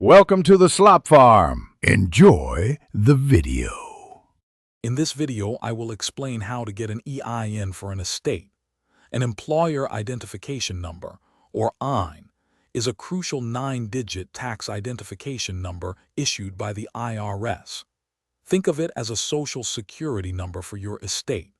Welcome to the Slop Farm. Enjoy the video. In this video, I will explain how to get an EIN for an estate. An employer identification number, or EIN, is a crucial 9-digit tax identification number issued by the IRS. Think of it as a social security number for your estate.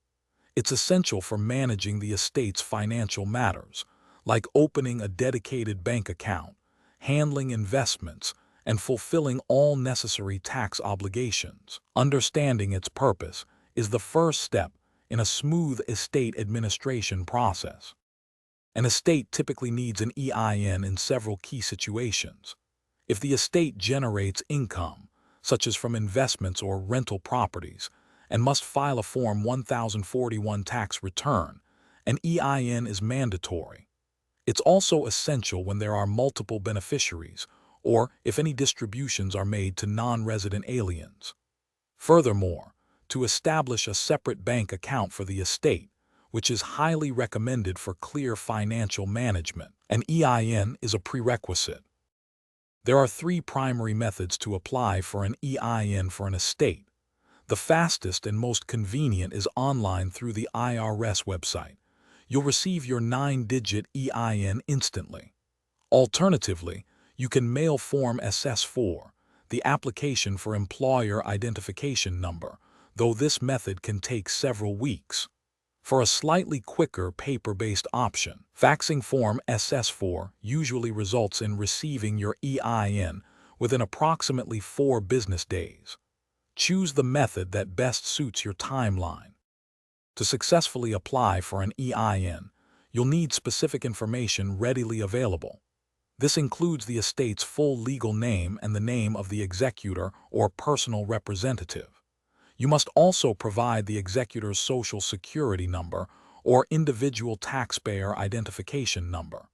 It's essential for managing the estate's financial matters, like opening a dedicated bank account, handling investments, and fulfilling all necessary tax obligations. Understanding its purpose is the first step in a smooth estate administration process. An estate typically needs an EIN in several key situations. If the estate generates income, such as from investments or rental properties, and must file a Form 1041 tax return, an EIN is mandatory. It's also essential when there are multiple beneficiaries, or if any distributions are made to non-resident aliens. Furthermore, to establish a separate bank account for the estate, which is highly recommended for clear financial management, an EIN is a prerequisite. There are 3 primary methods to apply for an EIN for an estate. The fastest and most convenient is online through the IRS website. You'll receive your 9-digit EIN instantly. Alternatively, you can mail Form SS4, the application for employer identification number, though this method can take several weeks. For a slightly quicker paper-based option, faxing Form SS4 usually results in receiving your EIN within approximately 4 business days. Choose the method that best suits your timeline. To successfully apply for an EIN, you'll need specific information readily available. This includes the estate's full legal name and the name of the executor or personal representative. You must also provide the executor's social security number or individual taxpayer identification number.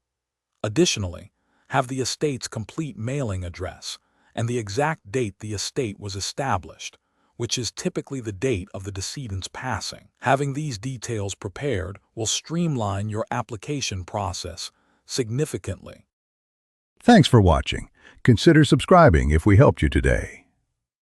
Additionally, have the estate's complete mailing address and the exact date the estate was established, which is typically the date of the decedent's passing. Having these details prepared will streamline your application process significantly. Thanks for watching. Consider subscribing if we helped you today.